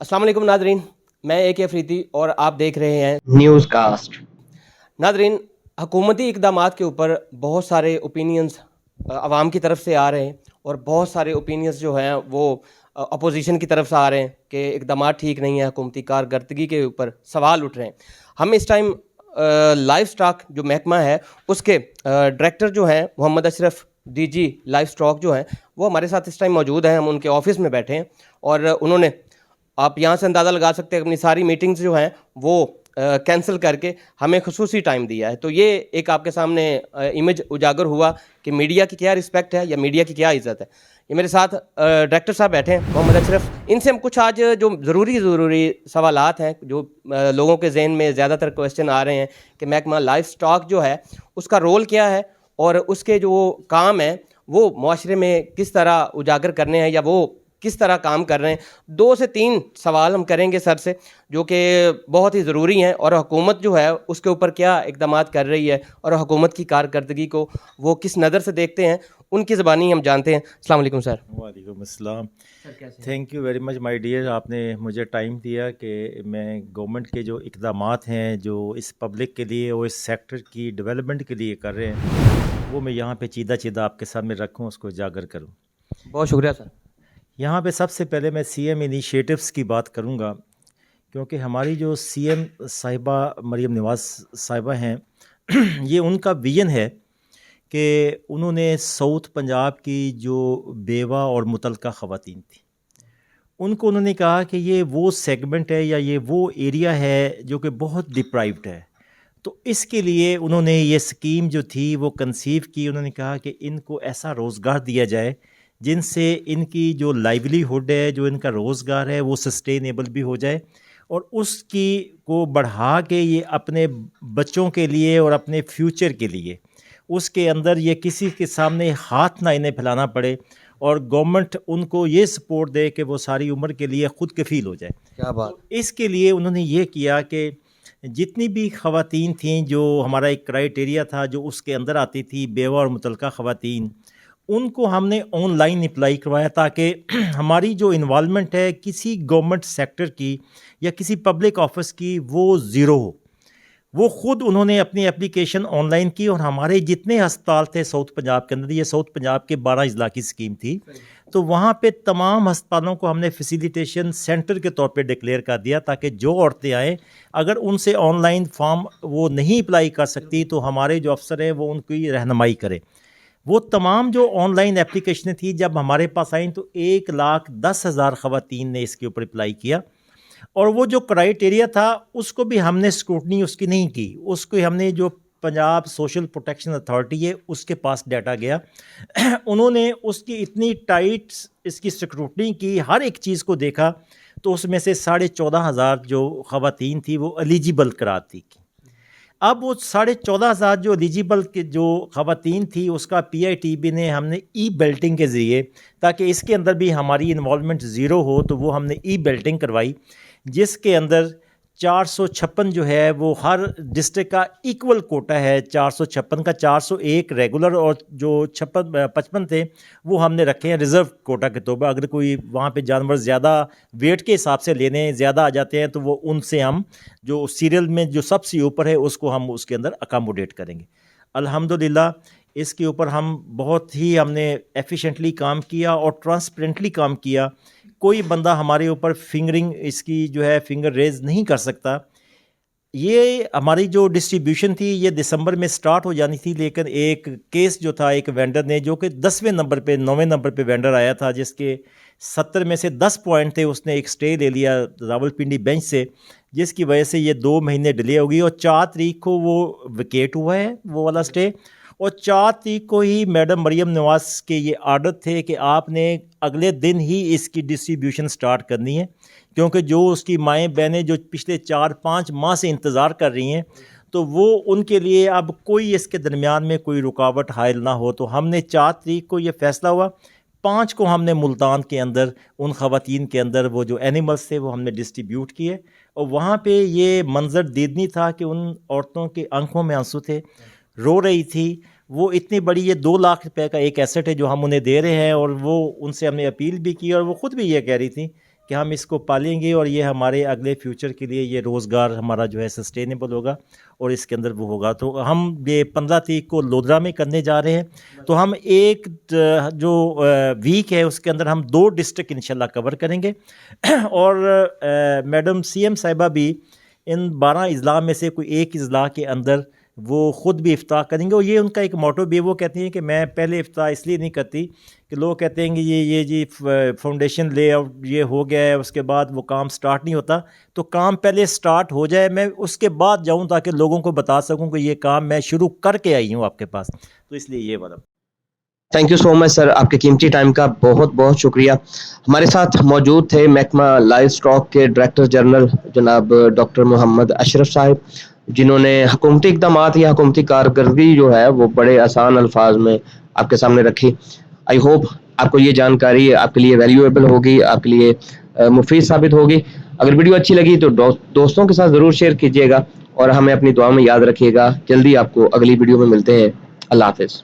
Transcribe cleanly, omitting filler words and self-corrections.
अस्सलाम वालेकुम नादरीन, मैं AK अफरीदी और आप देख रहे हैं न्यूज़ कास्ट। नादरीन, हुकूमती इक़दामात के ऊपर बहुत सारे ओपिनियंस आवाम की तरफ से आ रहे हैं और बहुत सारे ओपिनियंस जो हैं वो अपोजिशन की तरफ से आ रहे हैं कि इक़दामात ठीक नहीं है, हुकूमती कारकर्दगी के ऊपर सवाल उठ रहे हैं। हम इस टाइम लाइव स्टॉक जो महकमा है उसके डायरेक्टर जो हैं Mohammad Ashraf DG livestock जो हैं वो हमारे साथ इस टाइम मौजूद हैं। हम उनके ऑफिस में बैठे हैं और उन्होंने, आप यहाँ से अंदाज़ा लगा सकते हैं, अपनी सारी मीटिंग्स जो हैं वो कैंसिल करके हमें खुसूसी टाइम दिया है। तो ये एक आपके सामने इमेज उजागर हुआ कि मीडिया की क्या रिस्पेक्ट है या मीडिया की क्या इज़्ज़त है। ये मेरे साथ डायरेक्टर साहब बैठे हैं मोहम्मद अशरफ। इनसे हम कुछ आज जो ज़रूरी सवालात हैं, जो लोगों के जहन में ज़्यादातर क्वेश्चन आ रहे हैं कि महकमा लाइफ स्टॉक जो है उसका रोल क्या है और उसके जो काम है वो मुआशरे में किस तरह उजागर करने हैं या वो किस तरह काम कर रहे हैं। 2 से 3 सवाल हम करेंगे सर से जो कि बहुत ही ज़रूरी हैं और हुकूमत जो है उसके ऊपर क्या इक़दामात कर रही है और हुकूमत की कारकर्दगी को वो किस नज़र से देखते हैं, उनकी ज़बानी हम जानते हैं। अस्सलाम वालेकुम सर। वालेकुम अस्सलाम। Thank you very much my dear, आपने मुझे टाइम दिया कि मैं गवर्नमेंट के जो इक़दामात हैं जो इस पब्लिक के लिए और इस सेक्टर की डेवलपमेंट के लिए कर रहे हैं वो मैं यहाँ पे चीदा आपके सामने रखूँ, उसको उजागर करूँ। बहुत शुक्रिया सर। यहाँ पे सबसे पहले मैं CM इनिशिएटिव्स की बात करूँगा, क्योंकि हमारी जो CM साहिबा मरीम नवाज़ साहिबा हैं ये उनका विजन है कि उन्होंने साउथ पंजाब की जो बेवा और मुतलका ख़वातीन थी उनको उन्होंने कहा कि ये वो सेगमेंट है या ये वो एरिया है जो कि बहुत डिप्राइव्ड है। तो इसके लिए उन्होंने ये स्कीम जो थी वो कंसीव की। उन्होंने कहा कि इनको ऐसा रोज़गार दिया जाए जिनसे इनकी जो लाइवलीहुड है, जो इनका रोज़गार है वो सस्टेनेबल भी हो जाए और उसकी को बढ़ा के ये अपने बच्चों के लिए और अपने फ्यूचर के लिए उसके अंदर ये किसी के सामने हाथ ना इन्हें फैलाना पड़े और गवर्नमेंट उनको ये सपोर्ट दे कि वो सारी उम्र के लिए ख़ुद कफ़ील हो जाए। क्या बात। तो इसके लिए उन्होंने ये किया कि जितनी भी ख़वातीन थीं जो हमारा एक क्राइटेरिया था जो उसके अंदर आती थी बेवा और मुतलका ख़वातीन, उनको हमने ऑनलाइन अप्लाई करवाया ताकि हमारी जो इन्वॉल्वमेंट है किसी गवर्नमेंट सेक्टर की या किसी पब्लिक ऑफिस की वो ज़ीरो हो। वो ख़ुद उन्होंने अपनी एप्लीकेशन ऑनलाइन की और हमारे जितने अस्पताल थे साउथ पंजाब के अंदर, ये साउथ पंजाब के 12 अजला की स्कीम थी, तो वहाँ पे तमाम अस्पतालों को हमने फैसिलिटेशन सेंटर के तौर पे डिक्लेयर कर दिया ताकि जो औरतें आएँ अगर उनसे ऑनलाइन फॉर्म वो नहीं अप्लाई कर सकती तो हमारे जो अफसर हैं वो उनकी रहनुमाई करें। वो तमाम जो ऑनलाइन एप्लीकेशनें थी जब हमारे पास आई तो 1,10,000 ख़वातीन ने इसके ऊपर अप्लाई किया और वो जो क्राइटेरिया था उसको भी हमने स्क्रूटनी उसकी नहीं की, उसको हमने जो पंजाब सोशल प्रोटेक्शन अथॉरिटी है उसके पास डाटा गया उन्होंने उसकी इतनी टाइट इसकी स्क्रूटनी की, हर एक चीज़ को देखा तो उसमें से 14,500 जो ख़वातीन थी वो एलिजिबल करार दी। अब वो 14,500 जो एलिजिबल के जो ख़वातीन थी उसका PITB ने हमने बेल्टिंग के ज़रिए, ताकि इसके अंदर भी हमारी इन्वॉल्वमेंट ज़ीरो हो, तो वो हमने बेल्टिंग करवाई जिसके अंदर 456 जो है वो हर डिस्ट्रिक्ट का इक्वल कोटा है। 456 का 401 रेगुलर और जो 55 थे वो हमने रखे हैं रिज़र्व कोटा के तौर पर। अगर कोई वहाँ पे जानवर ज़्यादा वेट के हिसाब से लेने ज़्यादा आ जाते हैं तो वो उनसे हम जो सीरियल में जो सबसे ऊपर है उसको हम उसके अंदर अकामोडेट करेंगे। अल्हम्दुलिल्लाह इसके ऊपर हम बहुत ही हमने एफिशिएंटली काम किया और ट्रांसपेरेंटली काम किया। कोई बंदा हमारे ऊपर फिंगरिंग इसकी जो है फिंगर रेज नहीं कर सकता। ये हमारी जो डिस्ट्रीब्यूशन थी ये दिसंबर में स्टार्ट हो जानी थी, लेकिन एक केस जो था एक वेंडर ने जो कि 10वें नंबर पे 9वें नंबर पे वेंडर आया था जिसके 70 में से 10 पॉइंट थे, उसने एक स्टे ले लिया रावलपिंडी बेंच से जिसकी वजह से ये 2 महीने डिले हो गई और 4 तारीख को वो विकेट हुआ है वो वाला स्टे। और 4 तारीख को ही मैडम मरीम नवाज़ के ये आर्डर थे कि आपने अगले दिन ही इसकी डिस्ट्रीब्यूशन स्टार्ट करनी है, क्योंकि जो उसकी माएँ बहनें जो पिछले 4-5 माह से इंतज़ार कर रही हैं तो वो उनके लिए अब कोई इसके दरमियान में कोई रुकावट हायल ना हो। तो हमने 4 तारीख को ये फ़ैसला हुआ, 5 को हमने मुल्तान के अंदर उन ख़वातीन के अंदर वो जो एनिमल्स थे वो हमने डिस्ट्रीब्यूट किए और वहाँ पे ये मंज़र दीदनी था कि उन औरतों के आंखों में आंसू थे, रो रही थी। वो इतनी बड़ी ये 2 लाख रुपए का एक एसेट है जो हम उन्हें दे रहे हैं और वो उनसे हमने अपील भी की और वो ख़ुद भी ये कह रही थी کہ ہم اس کو پالیں گے اور یہ ہمارے اگلے فیوچر کے لیے یہ روزگار ہمارا جو ہے سسٹینیبل ہوگا اور اس کے اندر وہ ہوگا. تو ہم یہ 15 تاریخ کو لودرا میں کرنے جا رہے ہیں. تو ہم ایک جو ویک ہے اس کے اندر ہم 2 ڈسٹرکٹ انشاءاللہ کور کریں گے اور میڈم سی ایم صاحبہ بھی ان 12 اضلاع میں سے کوئی ایک اضلاع کے اندر وہ خود بھی افتتاح کریں گے. اور یہ ان کا ایک موٹو بھی ہے, وہ کہتی ہیں کہ میں پہلے افتتاح اس لیے نہیں کرتی کہ لوگ کہتے ہیں کہ یہ جی فاؤنڈیشن لے آؤٹ یہ ہو گیا ہے, اس کے بعد وہ کام سٹارٹ نہیں ہوتا. تو کام پہلے سٹارٹ ہو جائے, میں اس کے بعد جاؤں تاکہ لوگوں کو بتا سکوں کہ یہ کام میں شروع کر کے آئی ہوں آپ کے پاس. تو اس لیے یہ والا. تھینک یو سو مچ سر, آپ کے قیمتی ٹائم کا بہت بہت شکریہ. ہمارے ساتھ موجود تھے محکمہ لائف اسٹاک کے ڈائریکٹر جنرل جناب ڈاکٹر محمد اشرف صاحب, جنہوں نے حکومتی اقدامات یا حکومتی کارکردگی جو ہے وہ بڑے آسان الفاظ میں آپ کے سامنے رکھی. آئی ہوپ آپ کو یہ جانکاری آپ کے لیے ویلیویبل ہوگی, آپ کے لیے مفید ثابت ہوگی. اگر ویڈیو اچھی لگی تو دوستوں کے ساتھ ضرور شیئر کیجیے گا اور ہمیں اپنی دعا میں یاد رکھیے گا. جلدی آپ کو اگلی ویڈیو میں ملتے ہیں. اللہ حافظ.